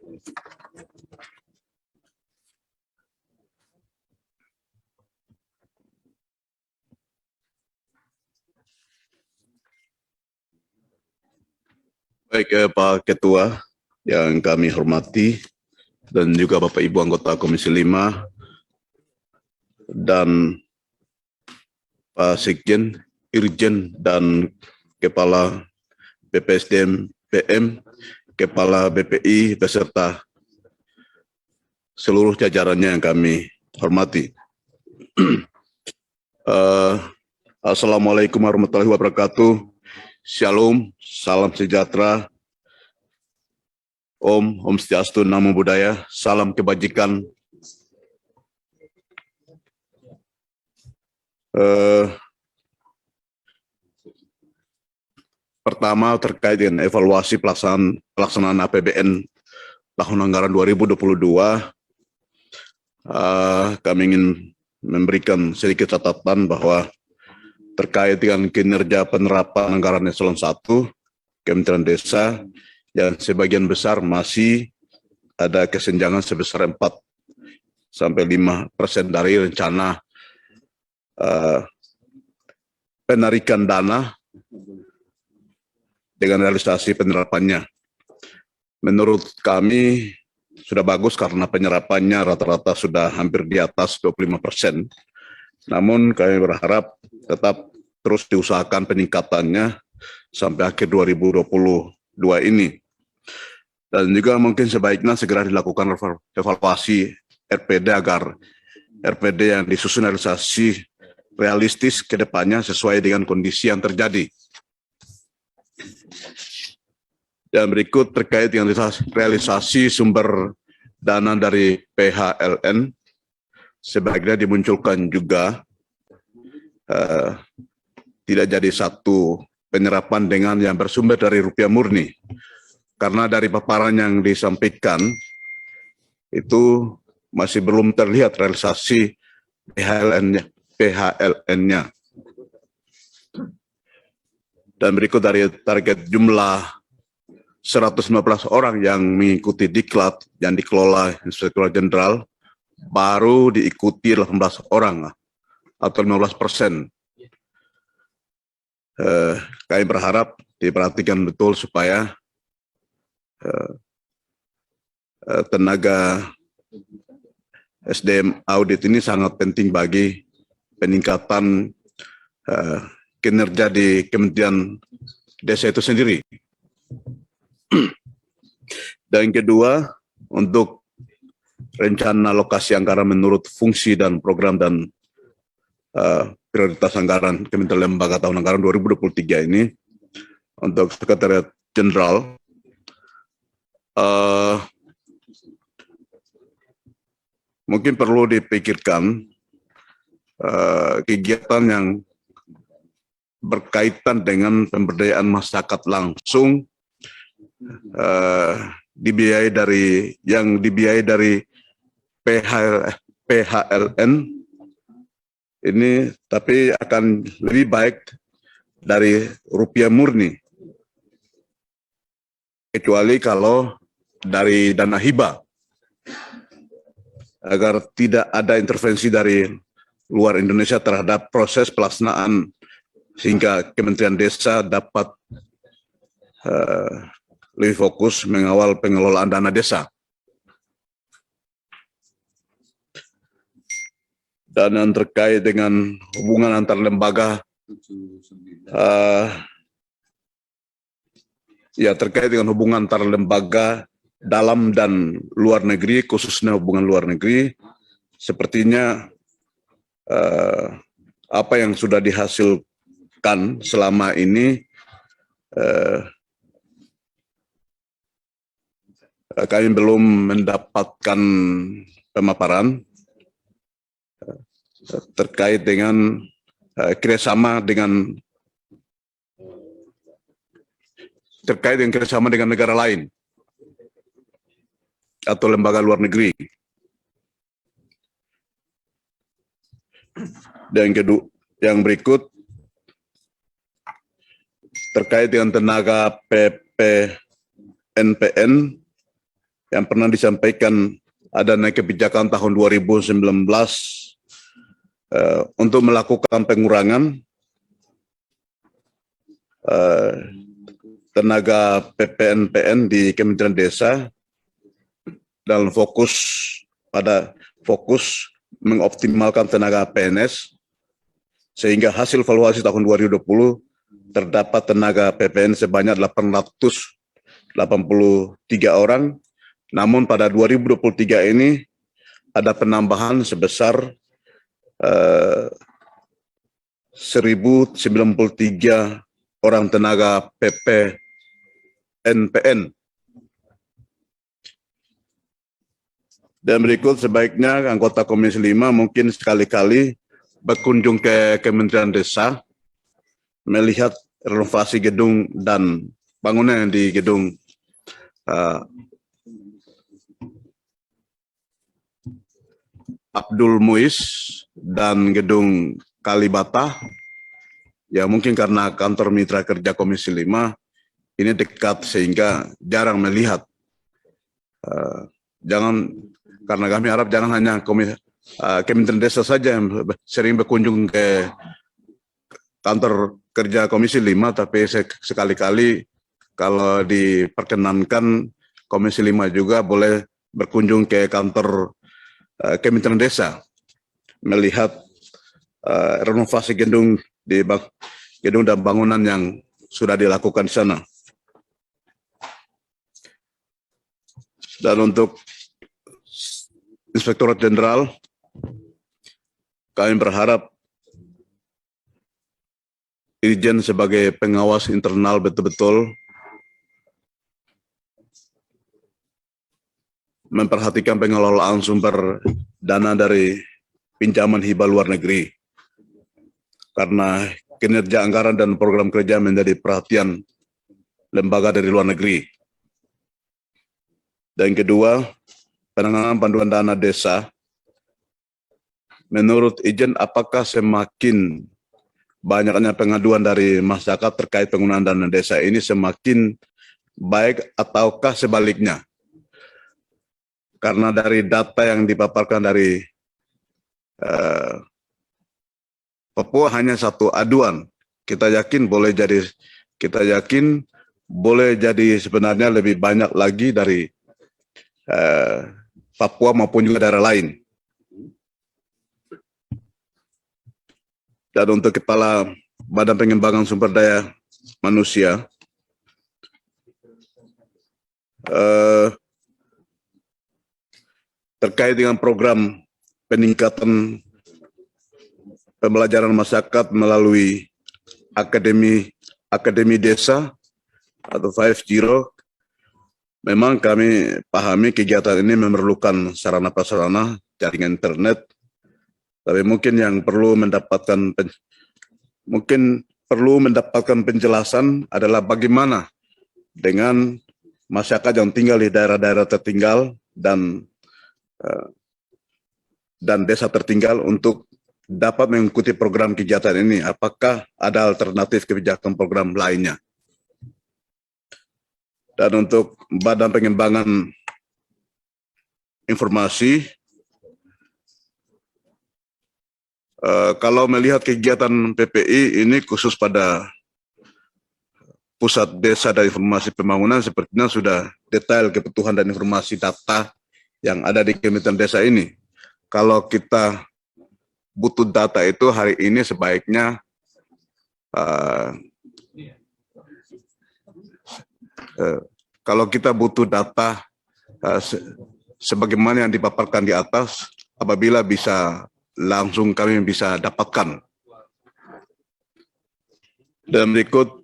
Baik, Pak Ketua yang kami hormati, dan juga Bapak Ibu anggota Komisi 5, dan Pak Sekjen, Irjen, dan Kepala BPSDM PM, Kepala BPI, beserta seluruh jajarannya yang kami hormati. Assalamualaikum warahmatullahi wabarakatuh. Shalom, salam sejahtera, Om Swastiastu, Namo Buddhaya, salam kebajikan. Pertama, terkait dengan evaluasi pelaksanaan APBN tahun anggaran 2022, kami ingin memberikan sedikit catatan bahwa terkait dengan kinerja penerapan anggaran eselon 1 Kementerian Desa, yang sebagian besar masih ada kesenjangan sebesar 4-5% dari rencana penarikan dana dengan realisasi penerapannya. Menurut kami sudah bagus karena penyerapannya rata-rata sudah hampir di atas 25%. Namun kami berharap tetap terus diusahakan peningkatannya sampai akhir 2022 ini. Dan juga mungkin sebaiknya segera dilakukan evaluasi RPD agar RPD yang disusun realisasi realistis ke depannya sesuai dengan kondisi yang terjadi. Dan berikut terkait dengan realisasi sumber dana dari PHLN, sebaiknya dimunculkan juga tidak jadi satu penyerapan dengan yang bersumber dari rupiah murni. Karena dari paparan yang disampaikan, itu masih belum terlihat realisasi PHLN-nya. Dan berikut dari target jumlah 115 orang yang mengikuti diklat yang dikelola Inspektorat Jenderal, baru diikuti 18 orang atau 15%. Kami berharap diperhatikan betul supaya tenaga SDM audit ini sangat penting bagi peningkatan kinerja di Kementerian Desa itu sendiri. Dan yang kedua, untuk rencana alokasi anggaran menurut fungsi dan program dan prioritas anggaran Kementerian Lembaga tahun anggaran 2023 ini, untuk Sekretariat Jenderal, mungkin perlu dipikirkan kegiatan yang berkaitan dengan pemberdayaan masyarakat langsung, dibiayai dari PHLN ini, tapi akan lebih baik dari rupiah murni, kecuali kalau dari dana hibah, agar tidak ada intervensi dari luar Indonesia terhadap proses pelaksanaan, sehingga Kementerian Desa dapat lebih fokus mengawal pengelolaan dana desa. Dan yang terkait dengan hubungan antar lembaga, terkait dengan hubungan antar lembaga dalam dan luar negeri, khususnya hubungan luar negeri, sepertinya apa yang sudah dihasilkan selama ini, kami belum mendapatkan pemaparan terkait dengan kerjasama dengan negara lain atau lembaga luar negeri. Dan yang berikut terkait dengan tenaga PPNPN, yang pernah disampaikan ada naik kebijakan tahun 2019 untuk melakukan pengurangan tenaga PPNPN di Kementerian Desa dalam fokus mengoptimalkan tenaga PNS, sehingga hasil valuasi tahun 2020 terdapat tenaga PPN sebanyak 883 orang, namun pada 2023 ini ada penambahan sebesar 1.093 orang tenaga PPNPN. Dan berikut sebaiknya anggota Komisi 5 mungkin sekali-kali berkunjung ke Kementerian Desa, melihat renovasi gedung dan bangunan di gedung Abdul Muiz dan gedung Kalibata. Ya mungkin karena kantor mitra kerja Komisi 5 ini dekat sehingga jarang melihat. Karena kami harap jangan hanya Kementerian Desa saja yang sering berkunjung ke kantor kerja Komisi 5, tapi sekali-kali kalau diperkenankan Komisi 5 juga boleh berkunjung ke kantor Kementerian Desa, melihat renovasi gedung dan bangunan yang sudah dilakukan di sana. Dan untuk Inspektorat Jenderal, kami berharap Irjen sebagai pengawas internal betul-betul memperhatikan pengelolaan sumber dana dari pinjaman hibah luar negeri, karena kinerja anggaran dan program kerja menjadi perhatian lembaga dari luar negeri. Dan kedua, penanganan panduan dana desa. Menurut Ijen, apakah semakin banyaknya pengaduan dari masyarakat terkait penggunaan dana desa ini semakin baik ataukah sebaliknya? Karena dari data yang dipaparkan dari Papua hanya satu aduan. Kita yakin boleh jadi sebenarnya lebih banyak lagi dari Papua maupun juga daerah lain. Dan untuk Kepala Badan Pengembangan Sumber Daya Manusia, terkait dengan program peningkatan pembelajaran masyarakat melalui Akademi Desa atau 5.0, memang kami pahami kegiatan ini memerlukan sarana prasarana jaringan internet, tapi mungkin yang perlu mendapatkan penjelasan adalah bagaimana dengan masyarakat yang tinggal di daerah-daerah tertinggal dan desa tertinggal untuk dapat mengikuti program kegiatan ini. Apakah ada alternatif kebijakan program lainnya? Dan untuk Badan Pengembangan Informasi, kalau melihat kegiatan PPI ini khusus pada Pusat Desa dan Informasi Pembangunan, sepertinya sudah detail kebutuhan dan informasi data yang ada di Kementerian Desa ini. Kalau kita butuh data itu hari ini sebaiknya kalau kita butuh data sebagaimana yang dipaparkan di atas, apabila bisa langsung kami bisa dapatkan. Dan berikut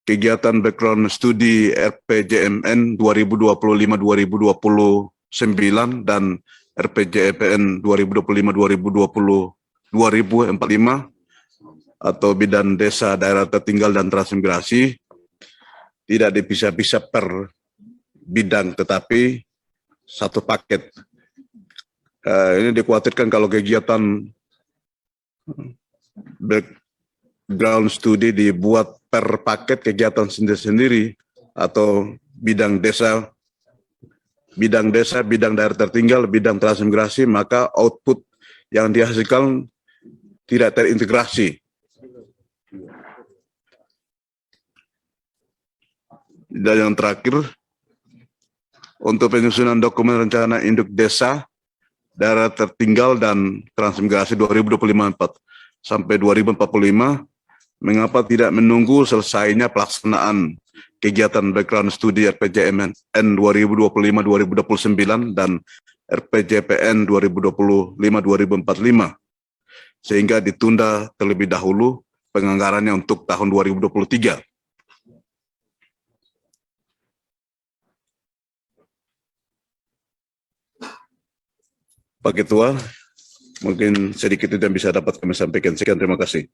kegiatan background studi RPJMN 2025-2029 dan RPJMN 2025-2045 atau bidang desa, daerah tertinggal dan transmigrasi tidak dipisah-pisah per bidang, tetapi satu paket. Ini dikhawatirkan kalau kegiatan ground study dibuat per paket kegiatan sendiri-sendiri atau bidang desa, bidang daerah tertinggal, bidang transmigrasi, maka output yang dihasilkan tidak terintegrasi. Dan yang terakhir, untuk penyusunan dokumen rencana induk desa, daerah tertinggal dan transmigrasi 2025 sampai 2045, mengapa tidak menunggu selesainya pelaksanaan kegiatan background studi RPJMN 2025-2029 dan RPJPN 2025-2045, sehingga ditunda terlebih dahulu penganggarannya untuk tahun 2023. Pak Ketua, mungkin sedikit itu yang bisa dapat kami sampaikan. Sekian, terima kasih.